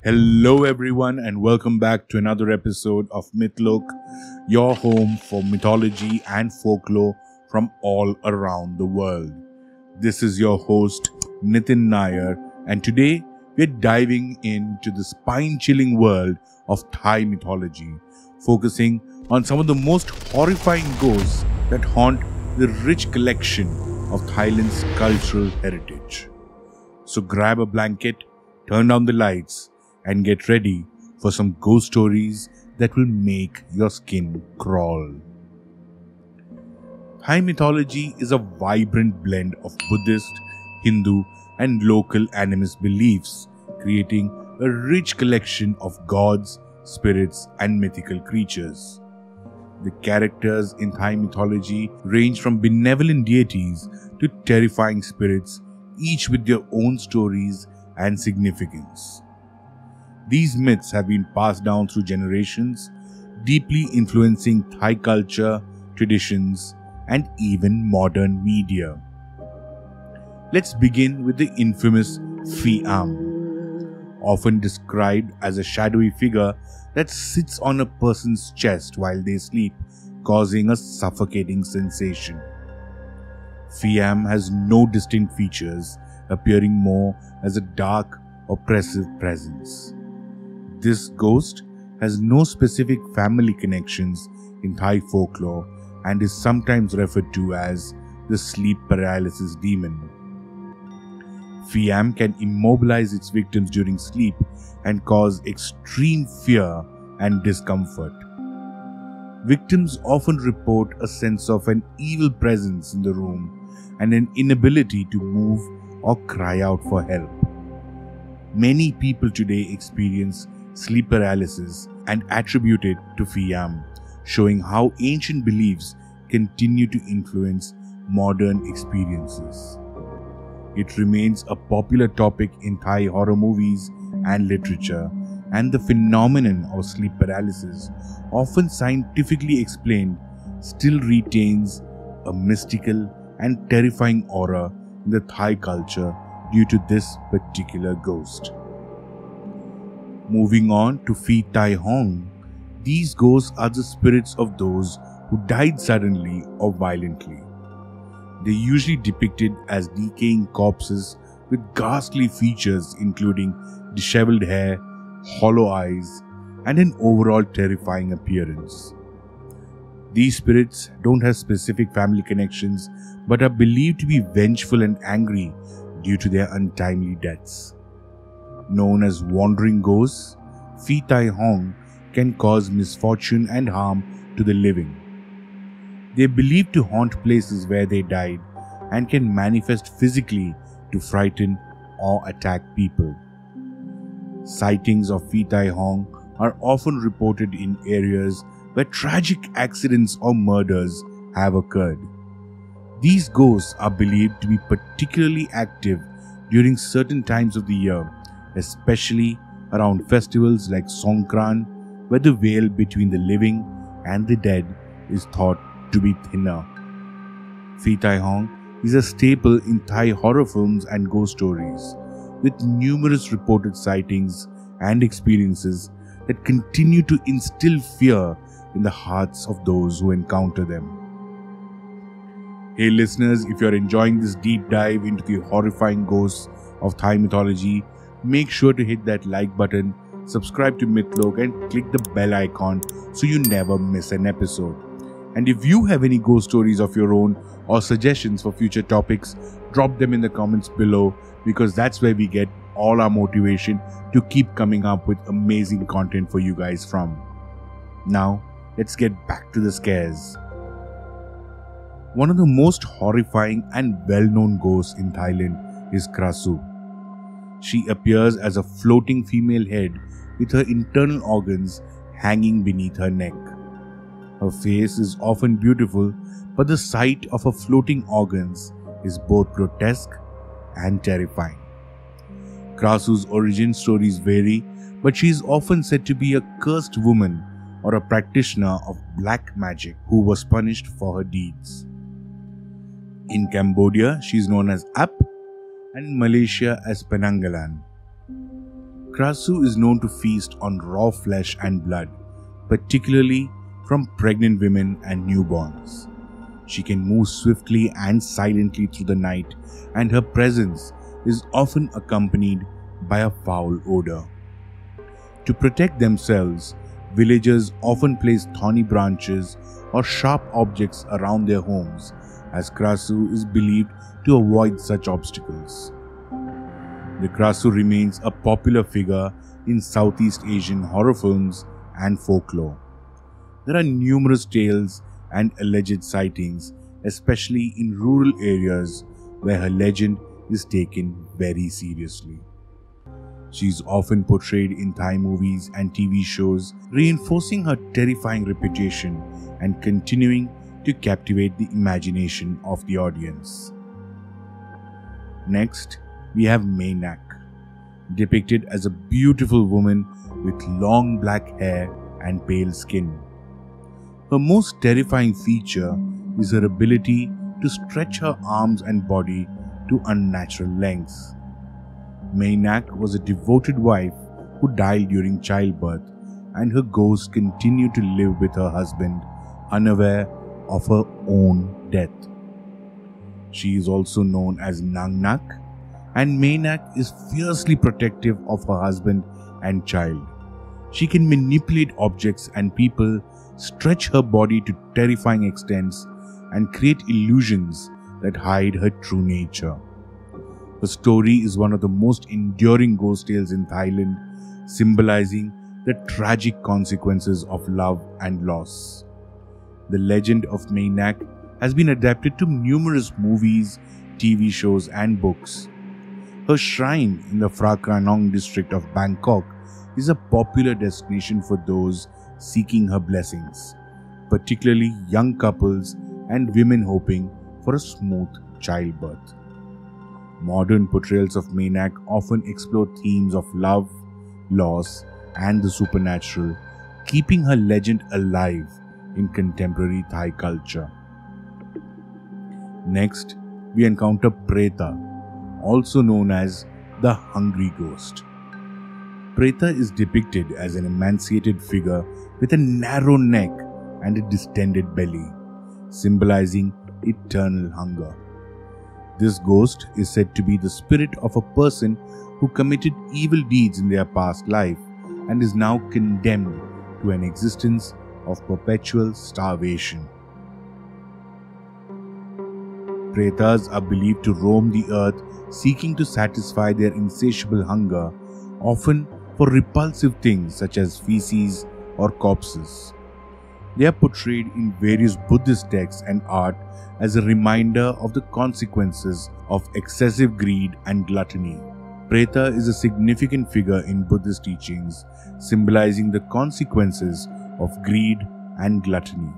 Hello everyone and welcome back to another episode of Mythlok, your home for mythology and folklore from all around the world. This is your host Nitten Nair, and today we're diving into the spine-chilling world of Thai mythology, focusing on some of the most horrifying ghosts that haunt the rich collection of Thailand's cultural heritage. So grab a blanket, turn down the lights, and get ready for some ghost stories that will make your skin crawl. Thai mythology is a vibrant blend of Buddhist, Hindu, and local animist beliefs, creating a rich collection of gods, spirits, and mythical creatures. The characters in Thai mythology range from benevolent deities to terrifying spirits, each with their own stories and significance. These myths have been passed down through generations, deeply influencing Thai culture, traditions, and even modern media. Let's begin with the infamous Phi Am, often described as a shadowy figure that sits on a person's chest while they sleep, causing a suffocating sensation. Phi Am has no distinct features, appearing more as a dark, oppressive presence. This ghost has no specific family connections in Thai folklore and is sometimes referred to as the sleep paralysis demon. Phi Am can immobilize its victims during sleep and cause extreme fear and discomfort. Victims often report a sense of an evil presence in the room and an inability to move or cry out for help. Many people today experience sleep paralysis and attribute it to Phi Am, showing how ancient beliefs continue to influence modern experiences. It remains a popular topic in Thai horror movies and literature, and the phenomenon of sleep paralysis, often scientifically explained, still retains a mystical and terrifying aura in the Thai culture due to this particular ghost. Moving on to Phi Tai Hong, these ghosts are the spirits of those who died suddenly or violently. They're usually depicted as decaying corpses with ghastly features including disheveled hair, hollow eyes, and an overall terrifying appearance. These spirits don't have specific family connections but are believed to be vengeful and angry due to their untimely deaths. Known as wandering ghosts, Phi Tai Hong can cause misfortune and harm to the living. They are believed to haunt places where they died and can manifest physically to frighten or attack people. Sightings of Phi Tai Hong are often reported in areas where tragic accidents or murders have occurred. These ghosts are believed to be particularly active during certain times of the year, especially around festivals like Songkran, where the veil between the living and the dead is thought to be thinner. Phi Tai Hong is a staple in Thai horror films and ghost stories, with numerous reported sightings and experiences that continue to instill fear in the hearts of those who encounter them. Hey listeners, if you're enjoying this deep dive into the horrifying ghosts of Thai mythology, make sure to hit that like button, subscribe to Mythlok, and click the bell icon so you never miss an episode. And if you have any ghost stories of your own or suggestions for future topics, drop them in the comments below, because that's where we get all our motivation to keep coming up with amazing content for you guys from. Now, let's get back to the scares. One of the most horrifying and well-known ghosts in Thailand is Kra-sue. She appears as a floating female head with her internal organs hanging beneath her neck. Her face is often beautiful, but the sight of her floating organs is both grotesque and terrifying. Kra-sue's origin stories vary, but she is often said to be a cursed woman or a practitioner of black magic who was punished for her deeds. In Cambodia, she is known as Ap, and Malaysia as Penanggalan. Kra-sue is known to feast on raw flesh and blood, particularly from pregnant women and newborns. She can move swiftly and silently through the night, and her presence is often accompanied by a foul odor. To protect themselves, villagers often place thorny branches or sharp objects around their homes, as Kra-sue is believed to avoid such obstacles. The Kra-sue remains a popular figure in Southeast Asian horror films and folklore. There are numerous tales and alleged sightings, especially in rural areas where her legend is taken very seriously. She is often portrayed in Thai movies and TV shows, reinforcing her terrifying reputation and continuing to captivate the imagination of the audience. Next, we have Mae Nak, depicted as a beautiful woman with long black hair and pale skin. Her most terrifying feature is her ability to stretch her arms and body to unnatural lengths. Mae Nak was a devoted wife who died during childbirth, and her ghost continued to live with her husband, unaware of her own death. She is also known as Nang Nak, and Mae Nak is fiercely protective of her husband and child. She can manipulate objects and people, stretch her body to terrifying extents, and create illusions that hide her true nature. Her story is one of the most enduring ghost tales in Thailand, symbolizing the tragic consequences of love and loss. The legend of Mae Nak has been adapted to numerous movies, TV shows, and books. Her shrine in the Phra Kra-hang district of Bangkok is a popular destination for those seeking her blessings, particularly young couples and women hoping for a smooth childbirth. Modern portrayals of Mae Nak often explore themes of love, loss, and the supernatural, keeping her legend alive in contemporary Thai culture. Next, we encounter Preta, also known as the hungry ghost. Preta is depicted as an emaciated figure with a narrow neck and a distended belly, symbolizing eternal hunger. This ghost is said to be the spirit of a person who committed evil deeds in their past life and is now condemned to an existence of perpetual starvation. Pretas are believed to roam the earth seeking to satisfy their insatiable hunger, often for repulsive things such as feces or corpses. They are portrayed in various Buddhist texts and art as a reminder of the consequences of excessive greed and gluttony. Preta is a significant figure in Buddhist teachings, symbolizing the consequences of greed and gluttony.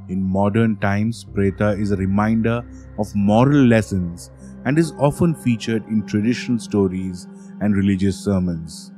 In modern times, Preta is a reminder of moral lessons and is often featured in traditional stories and religious sermons.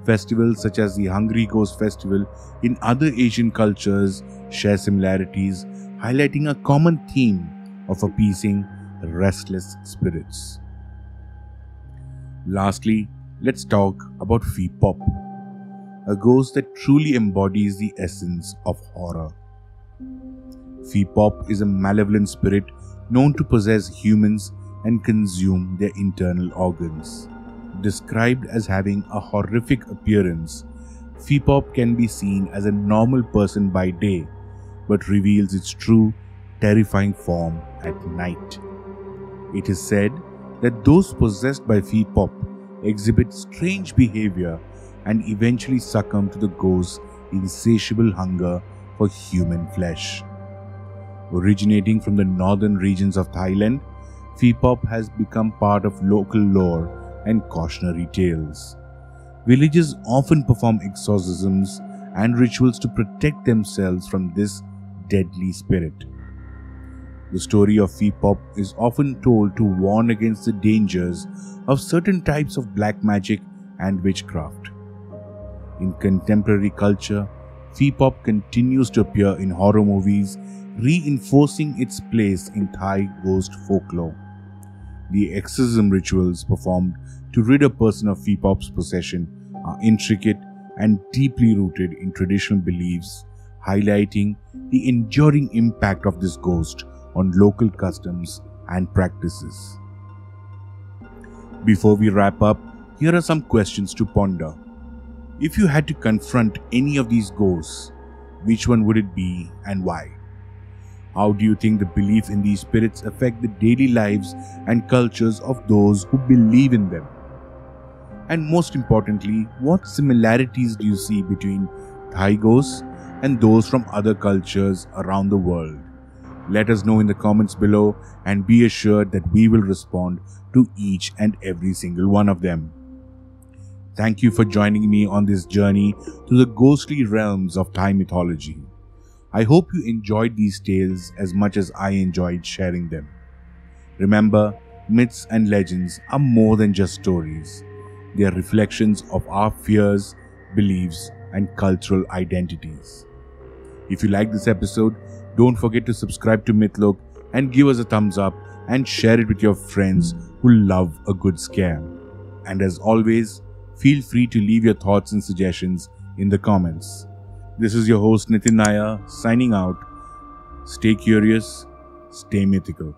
Festivals such as the Hungry Ghost Festival in other Asian cultures share similarities, highlighting a common theme of appeasing restless spirits. Lastly, let's talk about Phi Pop, a ghost that truly embodies the essence of horror. Phi Pop is a malevolent spirit known to possess humans and consume their internal organs. Described as having a horrific appearance, Phi Pop can be seen as a normal person by day, but reveals its true, terrifying form at night. It is said that those possessed by Phi Pop exhibit strange behavior and eventually succumb to the ghost's insatiable hunger for human flesh. Originating from the northern regions of Thailand, Phi Pop has become part of local lore and cautionary tales. Villagers often perform exorcisms and rituals to protect themselves from this deadly spirit. The story of Phi Pop is often told to warn against the dangers of certain types of black magic and witchcraft. In contemporary culture, Phi Pop continues to appear in horror movies, reinforcing its place in Thai ghost folklore. The exorcism rituals performed to rid a person of Phi-pop's possession are intricate and deeply rooted in traditional beliefs, highlighting the enduring impact of this ghost on local customs and practices. Before we wrap up, here are some questions to ponder. If you had to confront any of these ghosts, which one would it be and why? How do you think the belief in these spirits affect the daily lives and cultures of those who believe in them? And most importantly, what similarities do you see between Thai ghosts and those from other cultures around the world? Let us know in the comments below, and be assured that we will respond to each and every single one of them. Thank you for joining me on this journey to the ghostly realms of Thai mythology. I hope you enjoyed these tales as much as I enjoyed sharing them. Remember, myths and legends are more than just stories. They are reflections of our fears, beliefs, and cultural identities. If you like this episode, don't forget to subscribe to Mythlok and give us a thumbs up and share it with your friends who love a good scare. And as always, feel free to leave your thoughts and suggestions in the comments. This is your host Nitten Nair signing out. Stay curious, stay mythical.